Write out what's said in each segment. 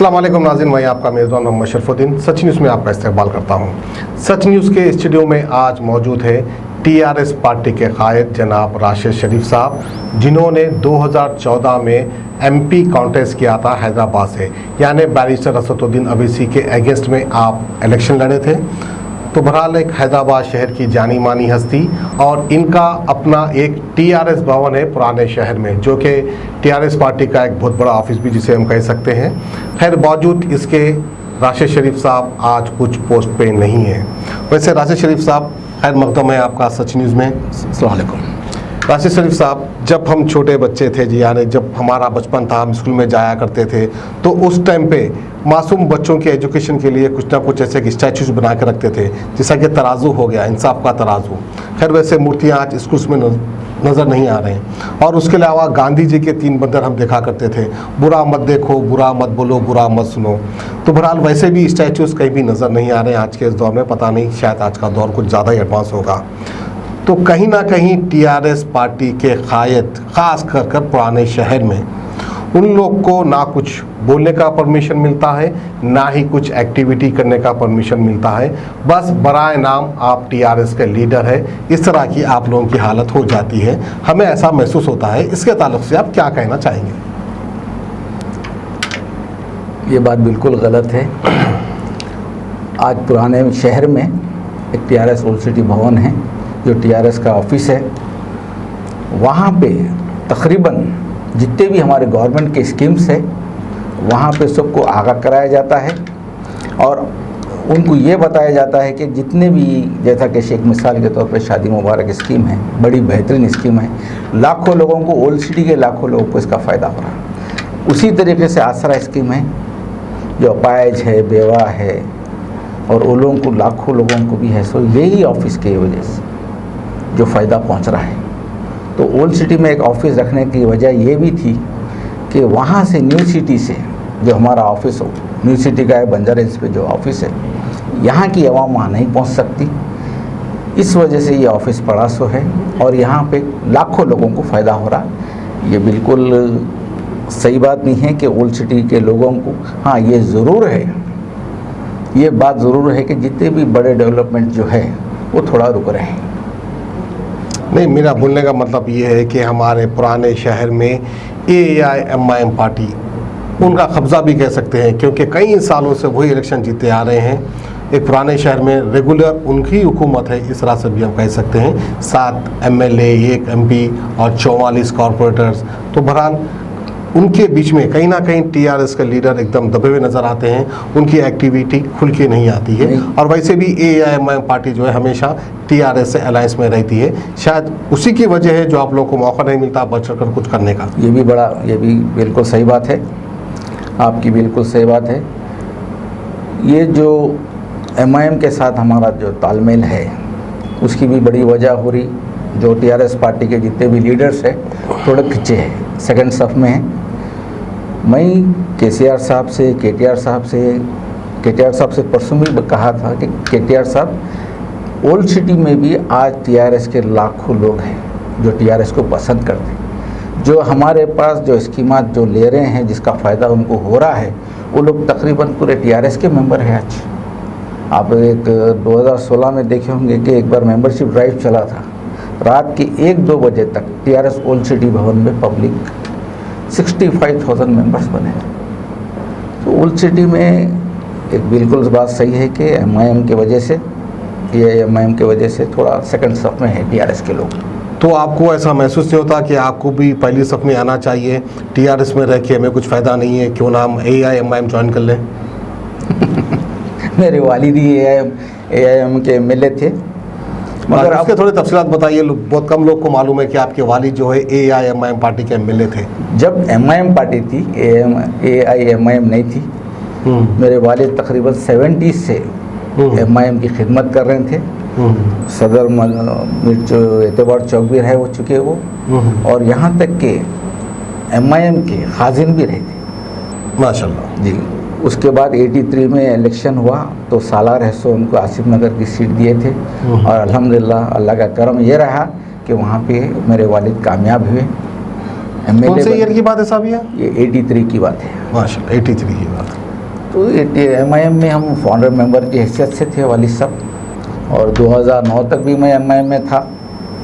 अस्सलाम वालेकुम नाज़रीन, मैं आपका मेज़बान मोहम्मद शरफुद्दीन सच न्यूज़ में आपका इस्तकबाल करता हूं। सच न्यूज़ के स्टूडियो में आज मौजूद है टीआरएस पार्टी के कायद जनाब राशिद शरीफ साहब, जिन्होंने 2014 में एमपी कॉन्टेस्ट किया था हैदराबाद से, यानी बैरिस्टर असदुद्दीन अवैसी के अगेंस्ट में आप इलेक्शन लड़े थे। तो बहरहाल एक हैदराबाद शहर की जानी मानी हस्ती, और इनका अपना एक टीआरएस भवन है पुराने शहर में, जो कि टीआरएस पार्टी का एक बहुत बड़ा ऑफिस भी जिसे हम कह सकते हैं। खैर, बावजूद इसके राशिद शरीफ साहब आज कुछ पोस्ट पे नहीं है। वैसे राशिद शरीफ साहब, खैर मकदम है आपका सच न्यूज़ में। अस्सलाम वालेकुम राशिद शरीफ साहब, जब हम छोटे बच्चे थे जी, यानी जब हमारा बचपन था, हम स्कूल में जाया करते थे, तो उस टाइम पे मासूम बच्चों के एजुकेशन के लिए कुछ ना कुछ ऐसे स्टैचूज बना के रखते थे, जैसा कि तराजू हो गया, इंसाफ का तराजू। खैर, वैसे मूर्तियाँ आज स्कूल्स में नज़र नहीं आ रहे हैं। और उसके अलावा गांधी जी के 3 बंदर हम देखा करते थे, बुरा मत देखो, बुरा मत बोलो, बुरा मत सुनो। तो बहरहाल वैसे भी स्टैचूज़ कहीं भी नज़र नहीं आ रहे हैं आज के इस दौर में। पता नहीं, शायद आज का दौर कुछ ज़्यादा ही एडवांस होगा। तो कहीं ना कहीं टीआरएस पार्टी के कायद, ख़ास कर पुराने शहर में, उन लोग को ना कुछ बोलने का परमिशन मिलता है, ना ही कुछ एक्टिविटी करने का परमिशन मिलता है। बस बराए नाम आप टीआरएस के लीडर है, इस तरह की आप लोगों की हालत हो जाती है। हमें ऐसा महसूस होता है। इसके ताल्लुक से आप क्या कहना चाहेंगे? ये बात बिल्कुल गलत है। आज पुराने शहर में एक टीआरएस ओल्ड सिटी भवन है, जो टीआरएस का ऑफिस है। वहाँ पे तकरीबन जितने भी हमारे गवर्नमेंट के स्कीम्स है, वहाँ पे सबको आगाह कराया जाता है, और उनको ये बताया जाता है कि जितने भी, जैसा कि एक मिसाल के तौर पे शादी मुबारक स्कीम है, बड़ी बेहतरीन स्कीम है, लाखों लोगों को, ओल्ड सिटी के लाखों लोगों को इसका फ़ायदा हो रहा है। उसी तरीके से आसरा स्कीम है, जो अपाहिज है, बेवा है, और उन लोगों को, लाखों लोगों को भी है। सो यही ऑफिस की वजह से जो फ़ायदा पहुंच रहा है। तो ओल्ड सिटी में एक ऑफिस रखने की वजह ये भी थी कि वहाँ से न्यू सिटी से जो हमारा ऑफिस हो, न्यू सिटी का है, बंजारा हिल्स पे जो ऑफिस है, यहाँ की आवाम वहाँ नहीं पहुँच सकती। इस वजह से ये ऑफिस पड़ा सो है, और यहाँ पे लाखों लोगों को फ़ायदा हो रहा। ये बिल्कुल सही बात नहीं है कि ओल्ड सिटी के लोगों को, हाँ ये ज़रूर है, ये बात ज़रूर है कि जितने भी बड़े डेवलपमेंट जो है वो थोड़ा रुक रहे हैं। नहीं, मेरा बोलने का मतलब ये है कि हमारे पुराने शहर में AIMIM पार्टी, उनका कब्ज़ा भी कह सकते हैं, क्योंकि कई सालों से वही इलेक्शन जीते आ रहे हैं। एक पुराने शहर में रेगुलर उनकी हुकूमत है, इस तरह से भी हम कह सकते हैं। 7 MLA, 1 MP और 44 कॉरपोरेटर्स। तो बहरहाल उनके बीच में कहीं ना कहीं टीआरएस के लीडर एकदम दबे हुए नज़र आते हैं, उनकी एक्टिविटी खुल के नहीं आती है। और वैसे भी AIMIM पार्टी जो है हमेशा टीआरएस से अलायंस में रहती है। शायद उसी की वजह है जो आप लोगों को मौका नहीं मिलता बढ़ चढ़ कर कुछ करने का। ये भी बिल्कुल सही बात है, आपकी बिल्कुल सही बात है। ये जो MIM के साथ हमारा जो तालमेल है, उसकी भी बड़ी वजह हो रही, जो टीआरएस पार्टी के जितने भी लीडर्स हैं थोड़े पीछे हैं, सेकंड सफ में हैं। मैं KCR साहब से, KTR साहब से परसों भी कहा था कि KTR साहब, ओल्ड सिटी में भी आज टीआरएस के लाखों लोग हैं जो टीआरएस को पसंद करते हैं। जो हमारे पास जो स्कीमात जो ले रहे हैं, जिसका फ़ायदा उनको हो रहा है, वो लोग तकरीबन पूरे टीआरएस के मेंबर हैं आज। आप एक 2016 में देखे होंगे कि एक बार मेंबरशिप ड्राइव चला था, रात के 1-2 बजे तक टीआरएस ओल्ड सिटी भवन में पब्लिक 65,000 मेंबर्स बने। तो ओल्ड सिटी में एक बिल्कुल बात सही है कि MIM की वजह से, AIMIM की वजह से थोड़ा सेकंड सफ में है टीआरएस के लोग। तो आपको ऐसा महसूस नहीं होता कि आपको भी पहली सफ में आना चाहिए? टीआरएस में रह के हमें कुछ फ़ायदा नहीं है, क्यों ना हम AIMIM ज्वाइन कर लें? मेरे वालिद ही AIM के MLA थे। मगर आपके थोड़ी तफसीलात बताइए, बहुत कम लोग को मालूम है कि आपके वालिद जो है AIMIM पार्टी के MLA थे। जब MIM पार्टी थी, AIMIM नहीं थी। मेरे वालिद तकरीबन 70 से MIM की खिदमत कर रहे थे। सदर एतबार चौक भी रहे हो चुके वो, और यहाँ तक के MIM के खाजिन भी रहे थे, माशाल्लाह जी। उसके बाद 83 में इलेक्शन हुआ तो सालार हैसो उनको आसिफ नगर की सीट दिए थे, और अल्हम्दुलिल्लाह अल्लाह का करम ये रहा कि वहाँ पे मेरे वालिद कामयाब हुए। कौन से ईयर की बात है साहब? ये 83 की बात है। माशाल्लाह 83 की बात। तो MIM में हम फाउंडर मेंबर की हैसियत से थे वालिद साहब, और 2009 तक भी मैं MIM में था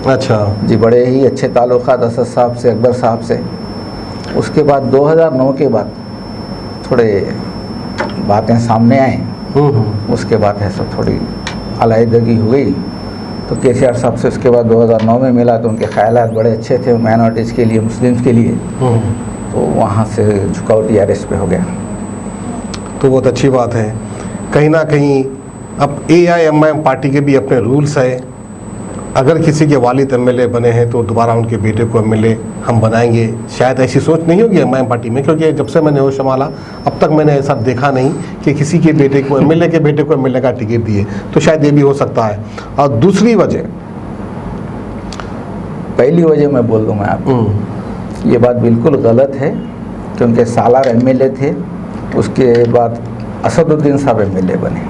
अच्छा जी। बड़े ही अच्छे ताल्लुकात असद साहब से, अकबर साहब से। उसके बाद 2009 के बाद थोड़े बातें सामने आए, उसके बाद है सो थोड़ी अलहदगी हो गई। तो KCR साहब से उसके बाद 2009 में मिला तो उनके ख्यालात बड़े अच्छे थे माइनॉरिटीज़ के लिए, मुस्लिम्स के लिए, तो वहाँ से झुकाव TRS पे हो गया। तो बहुत अच्छी बात है। कहीं ना कहीं अब AIMIM पार्टी के भी अपने रूल्स है। अगर किसी के वालिद MLA बने हैं तो दोबारा उनके बेटे को MLA हम बनाएंगे। शायद ऐसी सोच नहीं होगी MIM पार्टी में, क्योंकि जब से मैंने होश संभाला अब तक मैंने ऐसा देखा नहीं कि किसी के बेटे को MLA के बेटे को MLA का टिकट दिए। तो शायद ये भी हो सकता है। और दूसरी वजह, पहली वजह मैं बोल दूँ मैं आपको, ये बात बिल्कुल गलत है क्योंकि सालार MLA थे, उसके बाद असदुद्दीन साहब MLA बने।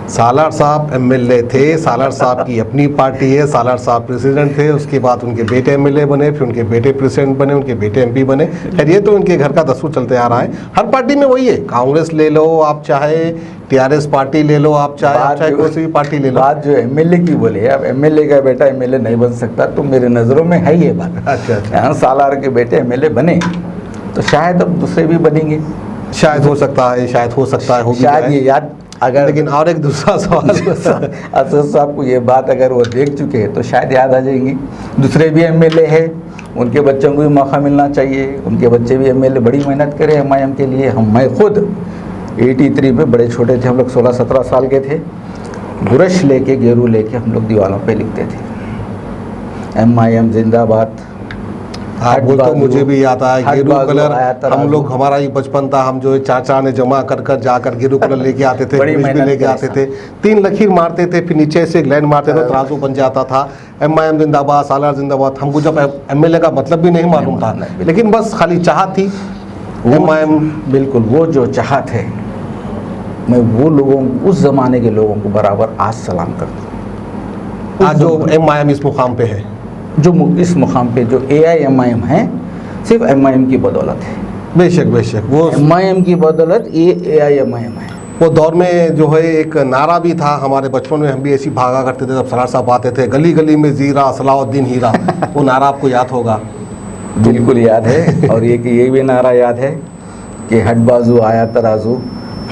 सालार साहब MLA थे, सालार साहब की अपनी पार्टी है, सालार साहब प्रेसिडेंट थे, उसके बाद उनके बेटे MLA बने, फिर उनके बेटे प्रेसिडेंट बने, उनके बेटे MP बने। खैर ये तो उनके घर का दस्तूर चलते आ रहा है। हर पार्टी में वही है, कांग्रेस ले लो आप, चाहे TRS पार्टी ले लो आप, चाहे कोई सी भी पार्टी ले लो। बात जो MLA की बोले, अब MLA का बेटा MLA नहीं बन सकता, तो मेरे नज़रों में है ये बात। अच्छा। सालार के बेटे MLA बने तो शायद अब दूसरे भी बनेंगे, शायद हो सकता है, शायद हो सकता है, हो भी शायद जाए। ये याद अगर। लेकिन और एक दूसरा सवाल असद साहब को ये बात अगर वो देख चुके हैं तो शायद याद आ जाएंगी। दूसरे भी MLA है, उनके बच्चों को भी मौका मिलना चाहिए, उनके बच्चे भी MLA बड़ी मेहनत करें MIM के लिए। मैं खुद 83 में बड़े छोटे थे हम लोग, 16-17 साल के थे, ब्रश लेके गेरू लेके हम लोग दीवारों पे लिखते थे MIM जिंदाबाद। आप बोल तो मुझे भी याद आया गेरू कलर, हम लोग, हमारा ही बचपन था, हम जो चाचा ने जमा कर कर जाकर गेरू कलर लेके आते थे, बड़ी मेहनत लेके आते थे, 3 लकीर मारते थे, फिर नीचे से एक लाइन मारते थे, तराजू बन जाता था। MIM जिंदाबाद, सालार जिंदाबाद। हमको जब MLA का मतलब भी नहीं मालूम था, लेकिन बस खाली चाहत थी MIM। बिल्कुल वो जो चाहत है, मैं वो लोगों, उस ज़माने के लोगों को बराबर आज सलाम करता हूँ। आज जो MIM इस मुकाम पे है, जो इस मुकाम पे जो AIMIM है, सिर्फ MIM की बदौलत है। बेशक बेशक, वो MIM की बदौलत ये AIMIM है। वो दौर में जो है एक नारा भी था हमारे बचपन में, हम भी ऐसी भागा करते थे जब सलार साहब आते थे, गली गली में जीरा सलाउद्दीन हीरा। वो नारा आपको याद होगा? बिल्कुल याद है। और ये भी नारा याद है कि हट बाजू आया तराजू,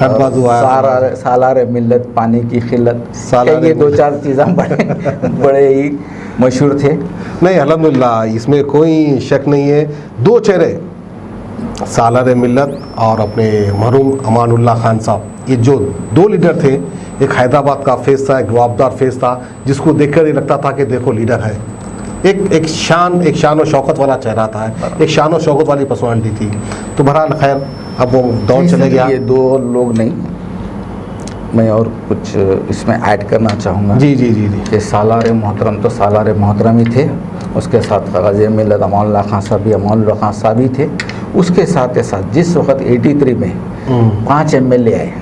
हट बाजू आया सालार मिल्लत पानी की खिल्लत। सालार ये 2-4 चीज़ें बड़े ही मशहूर थे। नहीं, अल्हम्दुलिल्लाह, इसमें कोई शक नहीं है। 2 चेहरे, सालार मिल्लत और अपने मरहूम अमानुल्लाह खान साहब, ये जो 2 लीडर थे, एक हैदराबाद का फेस था, एक रवाबदार फेस था, जिसको देखकर ये लगता था कि देखो लीडर है। एक शान और शौकत वाला चेहरा था, एक शान और शौकत वाली पर्सनालिटी थी। तो बहरहाल खैर, अब वो दौर चले गया। ये 2 लोग नहीं, मैं और कुछ इसमें ऐड करना चाहूँगा। जी जी जी जी। कि सालार मोहतरम तो सालार मोहतरम ही थे, उसके साथ गाज़ी मिल्लत अमानुल्लाह खान साहब भी अमानुल्लाह खान साहब ही थे। उसके साथ साथ जिस वक्त 83 में 5 MLA आए,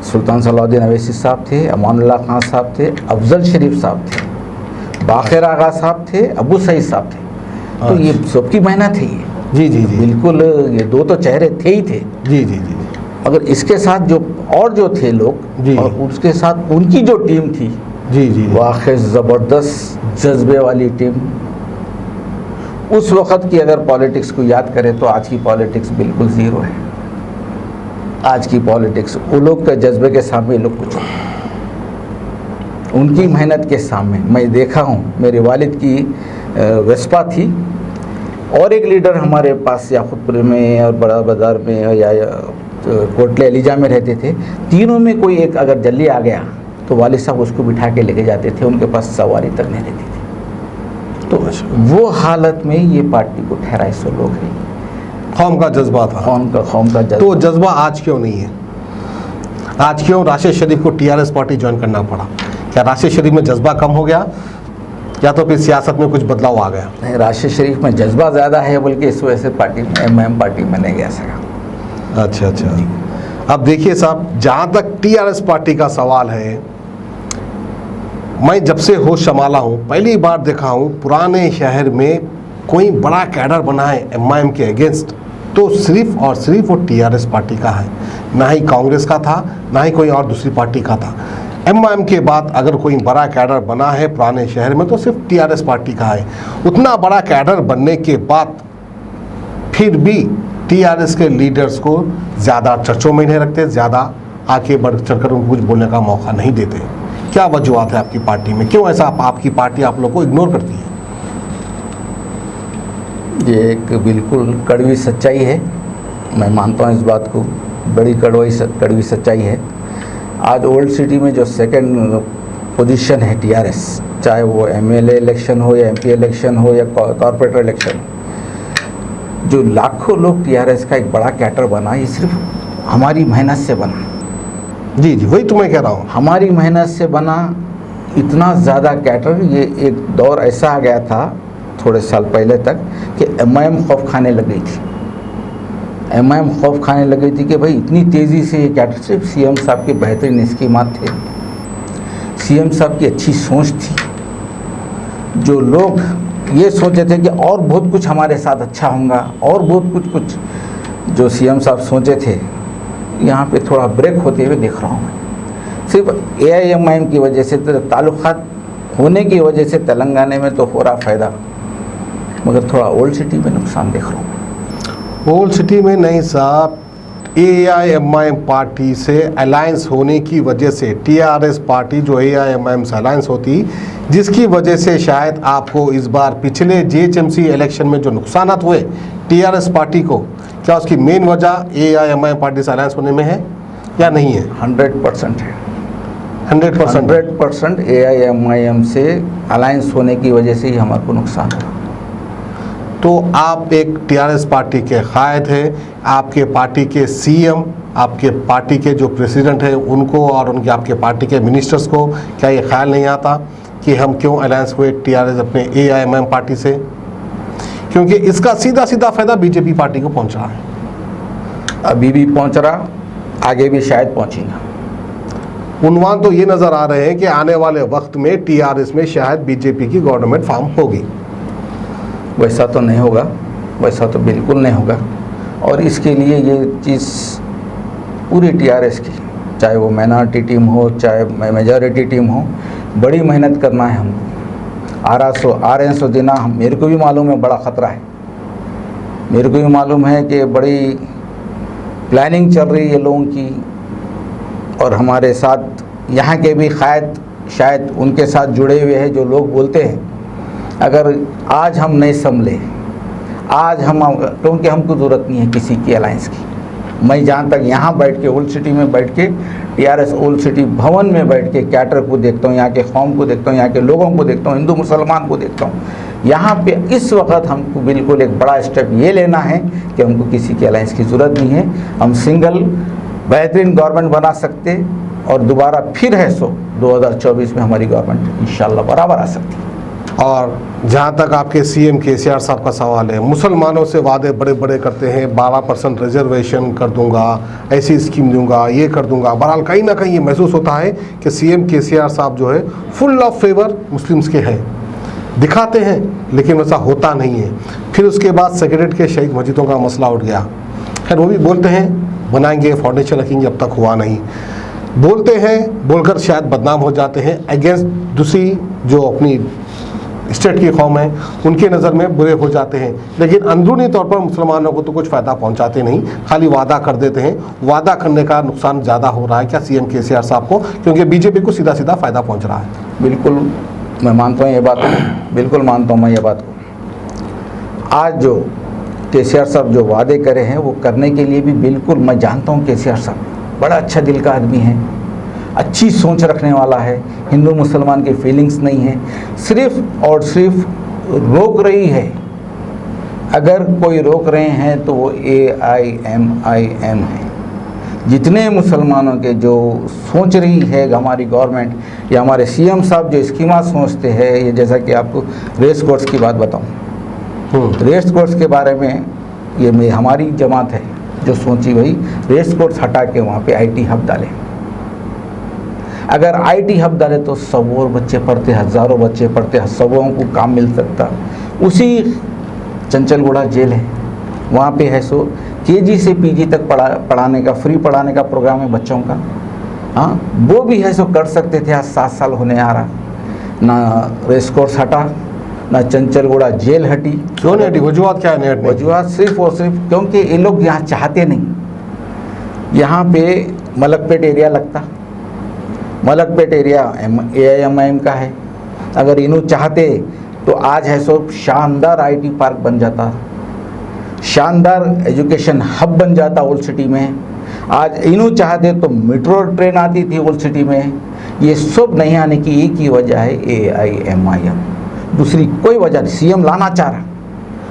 सुल्तान सलाउद्दीन अवैसी साहब थे, अमानुल्लाह खान साहब थे, अफजल शरीफ साहब थे, बाखिर आगा साहब थे, अबू सईद साहब थे। तो ये सबकी मेहनत है ये। जी जी जी, बिल्कुल, ये 2 तो चेहरे थे ही थे। जी जी जी। अगर इसके साथ जो थे लोग जी, और उसके साथ उनकी जो टीम थी, जी जी, वाकई ज़बरदस्त जज्बे वाली टीम। उस वक़्त की अगर पॉलिटिक्स को याद करें तो आज की पॉलिटिक्स बिल्कुल ज़ीरो है। आज की पॉलिटिक्स वो लोग के जज्बे के सामने लोग कुछ, उनकी मेहनत के सामने। मैं देखा हूँ, मेरे वालिद की वेस्पा थी और एक लीडर हमारे पास याकूबपुर में और बड़ा बाज़ार में या कोटले अलीजा में रहते थे। तीनों में कोई एक अगर जल्दी आ गया तो वालिद साहब उसको बिठा के लेके जाते थे, उनके पास सवारी तक नहीं रहती थी। तो वो हालत में ये पार्टी को ठहराए 100 लोग हैं। कौम का जज्बा था, कौम का जज्बा। तो जज्बा आज क्यों नहीं है? आज क्यों राशिद शरीफ को TRS पार्टी ज्वाइन करना पड़ा? क्या राशिद शरीफ में जज्बा कम हो गया या तो फिर सियासत में कुछ बदलाव आ गया? नहीं, राशिद शरीफ में जज्बा ज़्यादा है, बल्कि इस वजह से पार्टी MIM पार्टी में नहीं गया सका। अच्छा अच्छा। अब देखिए साहब, जहाँ तक TRS पार्टी का सवाल है, मैं जब से होश संभाला हूँ पहली बार देखा हूँ पुराने शहर में कोई बड़ा कैडर बना है MIM के अगेंस्ट। तो सिर्फ और सिर्फ वो टीआरएस पार्टी का है, ना ही कांग्रेस का था, ना ही कोई और दूसरी पार्टी का था। एमआईएम के बाद अगर कोई बड़ा कैडर बना है पुराने शहर में तो सिर्फ टीआरएस पार्टी का है। उतना बड़ा कैडर बनने के बाद फिर भी टीआरएस के लीडर्स को ज़्यादा चर्चों में नहीं रखते, ज़्यादा आगे बढ़ चढ़कर उनको कुछ बोलने का मौका नहीं देते। क्या वजूहत है आपकी पार्टी में, क्यों ऐसा आपकी पार्टी आप लोग को इग्नोर करती है? ये एक बिल्कुल कड़वी सच्चाई है, मैं मानता हूँ इस बात को, बड़ी कड़वी सच्चाई है। आज ओल्ड सिटी में जो सेकंड पोजीशन है टीआरएस, चाहे वो एमएलए इलेक्शन हो या एमपी इलेक्शन हो या कॉर्पोरेटर इलेक्शन, जो लाखों लोग टीआरएस का एक बड़ा कैटर बना, ये सिर्फ हमारी मेहनत से बना। जी जी, वही तो मैं कह रहा हूँ, हमारी मेहनत से बना इतना ज़्यादा कैटर। ये एक दौर ऐसा आ गया था थोड़े साल पहले तक कि एमआईएम खौफ खाने लग गई थी। एमआईएम खौफ खाने लग गई थी कि भाई इतनी तेज़ी से ये कैटर, सिर्फ सीएम साहब के बेहतरीन स्कीमात थे, सीएम साहब की अच्छी सोच थी। जो लोग ये सोचे थे कि और बहुत कुछ हमारे साथ अच्छा होगा, और बहुत कुछ जो सीएम साहब सोचे थे, यहाँ पे थोड़ा ब्रेक होते हुए देख रहा हूँ मैं। सिर्फ एआईएमआईएम की वजह से, तो ताल्लुकात होने की वजह से तेलंगाना में तो हो रहा फ़ायदा, मगर थोड़ा ओल्ड सिटी में नुकसान देख रहा हूँ। ओल्ड सिटी में नहीं साहब, एआईएमआईएम पार्टी से अलायंस होने की वजह से, टीआरएस पार्टी जो एआईएमआईएम से अलायंस होती, जिसकी वजह से शायद आपको इस बार पिछले जीएचएमसी इलेक्शन में जो नुकसान हुए टीआरएस पार्टी को, क्या उसकी मेन वजह एआईएमआईएम पार्टी से अलायंस होने में है या नहीं है? 100% है। 100% एआईएमआईएम से अलायंस होने की वजह से ही हमारे को नुकसान हुआ। तो आप एक टीआरएस पार्टी के कायद हैं, आपके पार्टी के सीएम, आपके पार्टी के जो प्रेसिडेंट हैं उनको और उनके आपके पार्टी के मिनिस्टर्स को क्या ये ख्याल नहीं आता कि हम क्यों अलायंस हुए टीआरएस अपने एआईएमआईएम पार्टी से? क्योंकि इसका सीधा सीधा फायदा बीजेपी पार्टी को पहुंच रहा है। अभी भी पहुंच रहा, आगे भी शायद पहुंचेगा। उन्वान तो ये नज़र आ रहे हैं कि आने वाले वक्त में टीआरएस में शायद बीजेपी की गवर्नमेंट फॉर्म होगी। वैसा तो नहीं होगा, वैसा तो बिल्कुल नहीं होगा। और इसके लिए ये चीज़ पूरी टीआरएस की, चाहे वो माइनॉरिटी टीम हो चाहे मेजॉरिटी टीम हो, बड़ी मेहनत करना है हमको। RNSO देना मेरे को भी मालूम है बड़ा ख़तरा है, मेरे को भी मालूम है कि बड़ी प्लानिंग चल रही है लोगों की, और हमारे साथ यहाँ के भी शायद उनके साथ जुड़े हुए हैं जो लोग बोलते हैं अगर आज हम नहीं संभले, आज हम, क्योंकि हमको ज़रूरत नहीं है किसी की अलायंस की। मैं जहाँ तक यहाँ बैठ के ओल्ड सिटी में बैठ के टीआरएस ओल्ड सिटी भवन में बैठ के कैटर को देखता हूँ, यहाँ के कौम को देखता हूँ, यहाँ के लोगों को देखता हूँ, हिंदू मुसलमान को देखता हूँ, यहाँ पे इस वक्त हमको बिल्कुल एक बड़ा स्टेप ये लेना है कि हमको किसी की अलायंस की ज़रूरत नहीं है। हम सिंगल बेहतरीन गवर्नमेंट बना सकते, और दोबारा फिर है 2024 में हमारी गवर्नमेंट इंशाल्लाह बराबर आ सकती है। और जहाँ तक आपके सीएम केसीआर साहब का सवाल है, मुसलमानों से वादे बड़े बड़े करते हैं, 12% रिजर्वेशन कर दूंगा, ऐसी स्कीम दूंगा, ये कर दूंगा। बहरहाल कहीं ना कहीं ये महसूस होता है कि सीएम केसीआर साहब जो है फुल ऑफ फेवर मुस्लिम्स के हैं, दिखाते हैं, लेकिन वैसा होता नहीं है। फिर उसके बाद सेक्रेटरीट के शहीद मस्जिदों का मसला उठ गया, खैर वो भी बोलते हैं बनाएंगे, फाउंडेशन रखेंगे, अब तक हुआ नहीं। बोलते हैं, बोलकर शायद बदनाम हो जाते हैं, अगेंस्ट दूसरी जो अपनी स्टेट की कौम है उनके नज़र में बुरे हो जाते हैं, लेकिन अंदरूनी तौर पर मुसलमानों को तो कुछ फ़ायदा पहुंचाते नहीं, खाली वादा कर देते हैं। वादा करने का नुकसान ज़्यादा हो रहा है क्या सीएम केसीआर साहब को, क्योंकि बीजेपी को सीधा सीधा फ़ायदा पहुंच रहा है? बिल्कुल मैं मानता हूँ ये बात, बिल्कुल मानता हूँ मैं ये बात को। आज जो केसीआर साहब जो वादे करे हैं वो करने के लिए भी बिल्कुल मैं जानता हूँ केसीआर साहब बड़ा अच्छा दिल का आदमी है, अच्छी सोच रखने वाला है, हिंदू मुसलमान की फीलिंग्स नहीं है, सिर्फ और सिर्फ रोक रही है। अगर कोई रोक रहे हैं तो वो AIMIM है। जितने मुसलमानों के जो सोच रही है हमारी गवर्नमेंट या हमारे सीएम साहब जो स्कीमा सोचते हैं, ये जैसा कि आपको रेस कोर्स की बात बताऊं, रेस कोर्स के बारे में ये हमारी जमात है जो सोची भाई रेस कोर्स हटा के वहाँ पे IT हब डालें। अगर IT हब डाले तो 100 और बच्चे पढ़ते, हज़ारों बच्चे पढ़ते, 100 को काम मिल सकता। उसी चंचलगुड़ा जेल है, वहाँ पे है सो केजी से पीजी तक पढ़ाने का, फ्री पढ़ाने का प्रोग्राम है बच्चों का। हाँ, वो भी है सो कर सकते थे। आज 7 साल होने आ रहा, ना रेस कोर्स हटा, ना चंचलगुड़ा जेल हटी। क्यों नहीं हटी? वजूहत क्या है? वजूहत सिर्फ और सिर्फ क्योंकि ये लोग यहाँ चाहते नहीं। यहाँ पे मलकपेट एरिया लगता, मलकपेट एरिया AIMIM का है। अगर इन्हों चाहते तो आज है सो शानदार IT पार्क बन जाता, शानदार एजुकेशन हब बन जाता ओल्ड सिटी में। आज इन्हों चाहते तो मेट्रो ट्रेन आती थी ओल्ड सिटी में। ये सब नहीं आने की एक ही वजह है AIMIM, दूसरी कोई वजह नहीं। CM लाना चाह रहा,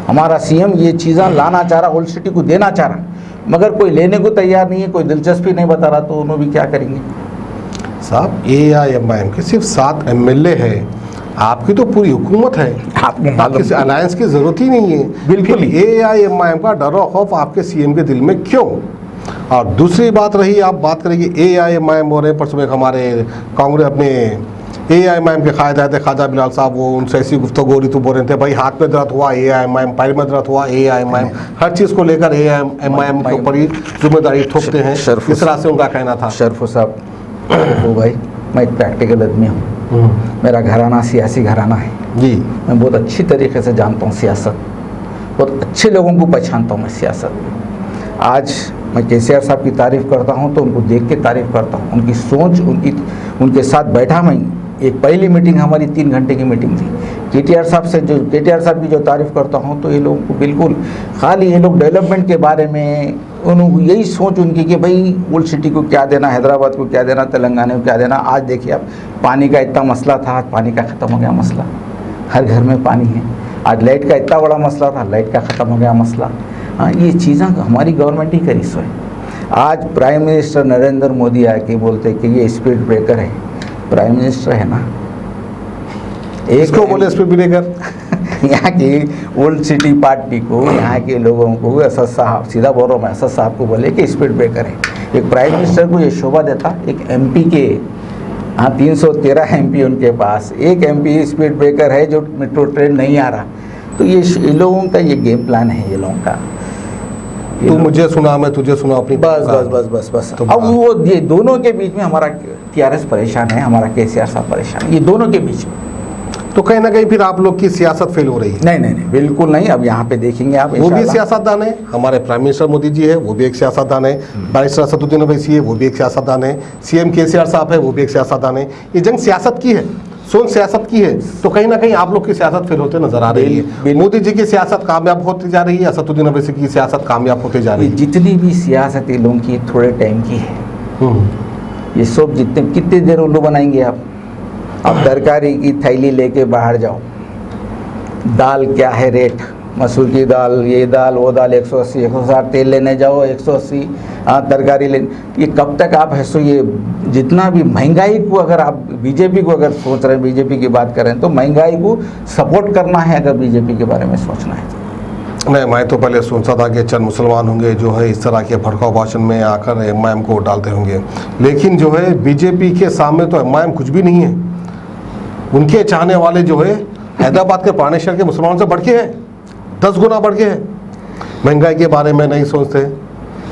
हमारा CM ये चीज़ें लाना चाह रहा, ओल्ड सिटी को देना चाह रहा, मगर कोई लेने को तैयार नहीं है, कोई दिलचस्पी नहीं बता रहा, तो उन्होंने भी क्या करेंगे साहब? AIMIM के सिर्फ 7 MLA है, आपकी तो पूरी हुकूमत है, आपको किसी अलायंस की जरूरत ही नहीं है। बिल्कुल। AIMIM का डर और खौफ आपके CM के दिल में क्यों? और दूसरी बात रही, आप बात करेंगे AIMIM हो रहे, परसों एक हमारे कांग्रेस अपने AIMIM के कायद ख्वाजा बिलाल साहब, वो उनसे ऐसी गुफ्तगू हो रही तो बोल रहे थे भाई हाथ में दर्द हुआ AIMIM, पैर में दर्द हुआ AIMIM, हर चीज़ को लेकर AIMIM के ऊपर ही जिम्मेदारी ठोकते हैं। इस तरह से उनका कहना था। शरफो साहब, वो भाई मैं एक प्रैक्टिकल आदमी हूँ, मेरा घराना सियासी घराना है जी। मैं बहुत अच्छी तरीके से जानता हूँ सियासत, बहुत अच्छे लोगों को पहचानता हूँ मैं सियासत में। आज मैं KCR साहब की तारीफ़ करता हूँ तो उनको देख के तारीफ़ करता हूँ, उनकी सोच, उनके साथ बैठा मैं। एक पहली मीटिंग हमारी 3 घंटे की मीटिंग थी। KTR साहब की जो तारीफ़ करता हूँ तो ये लोगों को बिल्कुल खाली ये लोग डेवलपमेंट के बारे में उन्होंने यही सोच उनकी कि भाई ओल्ड सिटी को क्या देना, हैदराबाद को क्या देना, तेलंगाना को क्या देना। आज देखिए आप, पानी का इतना मसला था, आज पानी का ख़त्म हो गया मसला, हर घर में पानी है। आज लाइट का इतना बड़ा मसला था, लाइट का ख़त्म हो गया मसला। हाँ, ये चीज़ें हमारी गवर्नमेंट ही करी सो है। आज प्राइम मिनिस्टर नरेंद्र मोदी आके बोलते कि ये स्पीड ब्रेकर है, प्राइम मिनिस्टर है ना, इसको बोले स्पीड ब्रेकर यहाँ की ओल्ड सिटी पार्टी को, यहाँ के लोगों को असद साहब, सीधा बोल रहा हूँ मैं, असद साहब को बोले कि स्पीड ब्रेकर है। एक प्राइम मिनिस्टर को ये शोभा देता, एक MP के, हाँ 313 MP उनके पास, एक MP स्पीड ब्रेकर है जो मेट्रो ट्रेन नहीं आ रहा। तो ये लोगों का ये गेम प्लान है, ये लोगों का। तू मुझे सुना, मैं तुझे सुना, अपनी बस बस बस बस बस। तो अब वो ये दोनों के बीच में हमारा TRS परेशान है, हमारा KCR साहब परेशान है, ये दोनों के बीच में। तो कहीं ना कहीं फिर आप लोग की सियासत फेल हो रही है। नहीं नहीं नहीं, बिल्कुल नहीं। अब यहाँ पे देखेंगे आप, वो भी सियासतदान है, हमारे प्राइम मिनिस्टर मोदी जी है, वो भी एक सियासतदान है, बैरिस्टर असदुद्दीन ओवैसी है, वो भी एक सियासतदान है, CM KCR साहब है, वो भी एक सियासतदान है। ये जंग सियासत की है, सोच सियासत की है। तो कहीं ना कहीं आप लोग की सियासत फेल होते नजर आ रही है। मोदी जी की सियासत कामयाब होती जा रही है, असदुद्दीन ओवैसी की सियासत कामयाब होती जा रही है। जितनी भी सियासत ये लोगों की थोड़े टाइम की है। ये सब जितने, कितनी देर उल्लू बनाएंगे आप? अब तरकारी की थैली लेके बाहर जाओ, दाल क्या है रेट, मसूर की दाल, ये दाल, वो दाल 180, 160, तेल लेने जाओ 180, हाँ तरकारी ले। ये कब तक आप है सो ये जितना भी महंगाई को, अगर आप BJP को अगर सोच रहे हैं, BJP की बात करें तो महंगाई को सपोर्ट करना है, अगर BJP के बारे में सोचना है तो। नहीं, मैं तो पहले सोचता था कि चंद मुसलमान होंगे जो है इस तरह के भड़काऊ भाषण में आकर MIM को डालते होंगे, लेकिन जो है BJP के सामने तो MIM कुछ भी नहीं है। उनके चाहने वाले जो है हैदराबाद के पुराने शहर के मुसलमानों से बढ़ के है, 10 गुना बढ़ के है। महंगाई के बारे में नहीं सोचते,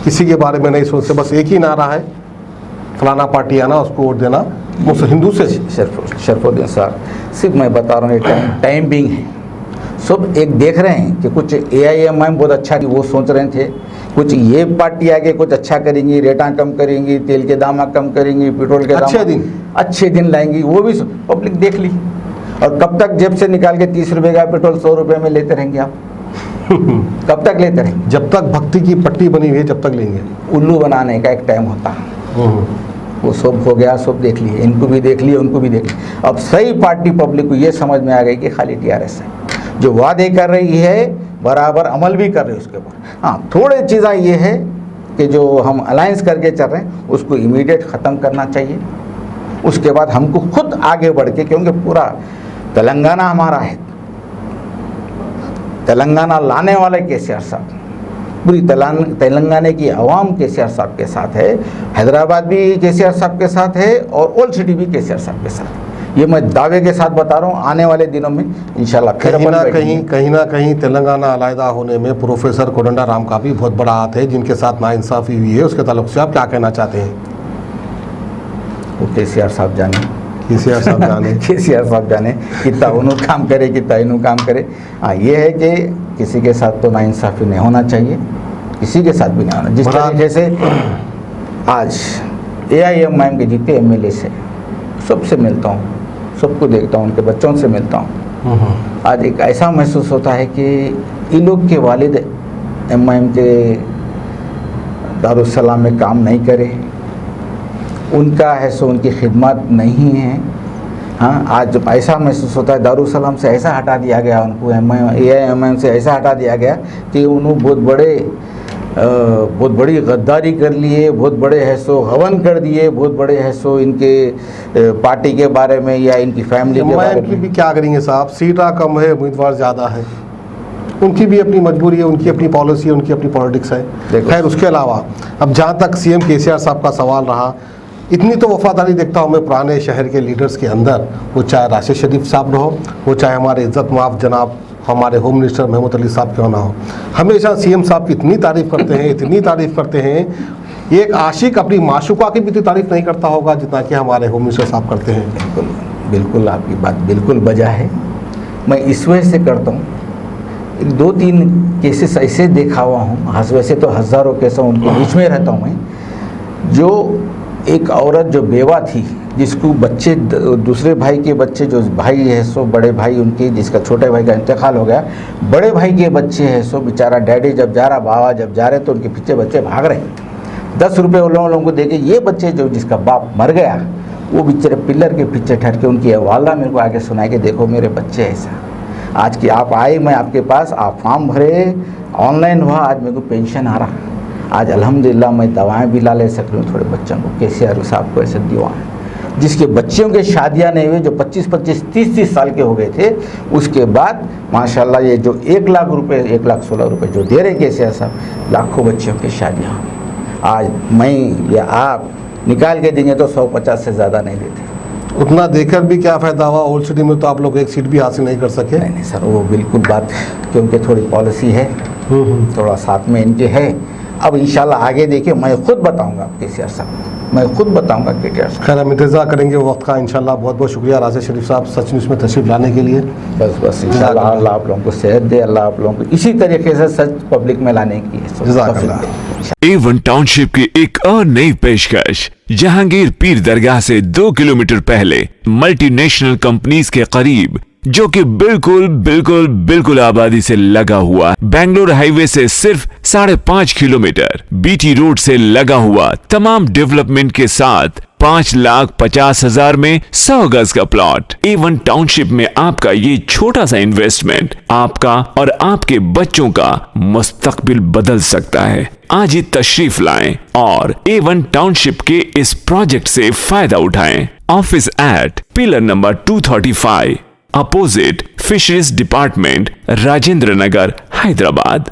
किसी के बारे में नहीं सोचते, बस एक ही नारा है, फलाना पार्टी आना, उसको वोट देना, मुझसे हिंदू से। शरफुद्दीन साहब, सिर्फ मैं बता रहा हूँ, टाइम बिंग है। सब एक देख रहे हैं कि कुछ AIMIM बहुत अच्छा, वो सोच रहे थे कुछ ये पार्टी आगे कुछ अच्छा करेंगी, रेटा कम करेंगी, तेल के दाम कम करेंगी, पेट्रोल के अच्छे दिन लाएंगी, वो भी पब्लिक देख ली। और कब तक जेब से निकाल के 30 रुपए का पेट्रोल 100 रुपए में लेते रहेंगे आप? कब तक लेते रहेंगे? जब तक भक्ति की पट्टी बनी हुई है जब तक लेंगे। उल्लू बनाने का एक टाइम होता है, वो सब हो गया, सब देख लिए, इनको भी देख लिए, उनको भी देख लिए। अब सही पार्टी पब्लिक को ये समझ में आ गई कि खाली TRS है, जो वादे कर रही है बराबर अमल भी कर रही है उसके ऊपर। हाँ, थोड़े चीज़ें ये है कि जो हम अलायंस करके चल रहे हैं उसको इमीडिएट ख़त्म करना चाहिए। उसके बाद हमको खुद आगे बढ़ के, क्योंकि पूरा तेलंगाना हमारा है, तेलंगाना लाने वाले KCR साहब, पूरी तेलंगाना की आवाम KCR साहब के साथ है, हैदराबाद भी KCR साहब के साथ है और ओल्ड सिटी भी KCR साहब के साथ। ये मैं दावे के साथ बता रहा हूँ, आने वाले दिनों में इंशाल्लाह फिर कहीं अपन ना बैठेंगे। कहीं तेलंगाना अलहदा होने में प्रोफेसर कोदंडाराम का भी बहुत बड़ा हाथ है, जिनके साथ नाइंसाफ़ी हुई है, उसके ताल्लुक से आप क्या कहना चाहते हैं? वो केसीआर साहब जाने केसीआर साहब जाने केसीआर साहब जाने कितना उन्होंने काम करे, कितना इन्हों काम करे। हाँ, ये है कि किसी के साथ तो नाइंसाफ़ी नहीं होना चाहिए, किसी के साथ भी नहीं होना। जिस तरीके से आज AIMIM के जितने MLA से सबसे मिलता हूँ, सबको देखता हूँ, उनके बच्चों से मिलता हूँ, आज एक ऐसा महसूस होता है कि इन लोग के वालिद MIM के दारुस्सलाम में काम नहीं करे, उनका है सो उनकी खिदमत नहीं है। हाँ, आज जब ऐसा महसूस होता है दारुस्सलाम से ऐसा हटा दिया गया उनको, AIMIM से ऐसा हटा दिया गया कि उन्होंने बहुत बड़ी गद्दारी कर लिए, बहुत बड़े है सो हवन कर दिए, बहुत बड़े है सो इनके पार्टी के बारे में या इनकी फैमिली के बारे की में। भी क्या करेंगे साहब, सीटा कम है, उम्मीदवार ज़्यादा है, उनकी भी अपनी मजबूरी है, उनकी अपनी पॉलिसी है, उनकी अपनी पॉलिटिक्स है। खैर, उसके अलावा अब जहाँ तक CM केसीआर साहब का सवाल रहा, इतनी तो वफादारी देखता हूँ मैं पुराने शहर के लीडर्स के अंदर, वो चाहे राशिद शरीफ साहब रहो, वो चाहे हमारे इज़्ज़त माफ़ जनाब हमारे होम मिनिस्टर महमूद अली साहब क्यों ना हो, हमेशा CM साहब की इतनी तारीफ़ करते हैं, इतनी तारीफ़ करते हैं। एक आशिक अपनी माशूका की भी इतनी तारीफ़ नहीं करता होगा जितना कि हमारे होम मिनिस्टर साहब करते हैं। बिल्कुल बिल्कुल, आपकी बात बिल्कुल बजा है। मैं इस वजह से करता हूँ, 2-3 केसेस ऐसे देखा हुआ हूँ, वैसे तो हज़ारों केस उनके बीच में रहता हूँ मैं। जो एक औरत जो बेवा थी, जिसको बच्चे दूसरे भाई के बच्चे, जो भाई है सो बड़े भाई उनके, जिसका छोटे भाई का इंतकाल हो गया, बड़े भाई के बच्चे है सो बेचारा डैडी जब जा रहा, बाबा जब जा रहे तो उनके पीछे बच्चे भाग रहे। 10 रुपये उन लोगों को देके ये बच्चे जो जिसका बाप मर गया, वो बेचारे पिलर के पीछे ठहर के उनकी वालदा मेरे को आके सुनाए कि देखो मेरे बच्चे ऐसा, आज की आप आए मैं आपके पास, आप फॉर्म भरे, ऑनलाइन हुआ, आज मेरे को पेंशन आ रहा, आज अल्हम्दुलिल्लाह मैं दवाएं भी ला ले सक रही हूँ थोड़े बच्चों को। केसीआर साहब को ऐसे दिवा है जिसके बच्चों के शादियां नहीं हुई, जो 25-25, 30-30 साल के हो गए थे, उसके बाद माशाल्लाह ये जो 1 लाख रुपए, 1,16,000 रुपये जो दे रहे केसीआर साहब, लाखों बच्चों की शादियाँ। आज मैं या आप निकाल के देंगे तो 150 से ज़्यादा नहीं देते। उतना देकर भी क्या फ़ायदा हुआ, ओल्ड सिटी में तो आप लोग एक सीट भी हासिल नहीं कर सके। नहीं सर, वो बिल्कुल बात, क्योंकि थोड़ी पॉलिसी है, थोड़ा साथ में इनके है। अब इंशाल्लाह आगे देखिए, मैं खुद बताऊंगा केसीआर साहब, मैं खुद बताऊंगा केसीआर साहब। खैर, हम इंतज़ार करेंगे वक्त का इंशाल्लाह। बहुत बहुत शुक्रिया राशिद शरीफ साहब सच न्यूज़ में तशरीफ़ लाने के लिए। बस इंशाल्लाह अल्लाह आप लोगों को सेहत दे, अल्लाह आप लोगों को इसी तरीके से सच पब्लिक में लाने की जज़ाकल्लाह। A1 टाउनशिप की एक और नई पेशकश, जहांगीर पीर दरगाह से 2 किलोमीटर पहले मल्टीनेशनल कंपनीज के करीब, जो कि बिल्कुल आबादी से लगा हुआ, बेंगलोर हाईवे से सिर्फ 5.5 किलोमीटर, BT रोड से लगा हुआ, तमाम डेवलपमेंट के साथ 5,50,000 में 100 गज का प्लॉट। A1 टाउनशिप में आपका ये छोटा सा इन्वेस्टमेंट आपका और आपके बच्चों का मुस्तकबिल बदल सकता है। आज ही तशरीफ लाएं और A1 टाउनशिप के इस प्रोजेक्ट से फायदा उठाएं। Office at pillar number 235, opposite fisheries department, Rajendra Nagar, Hyderabad.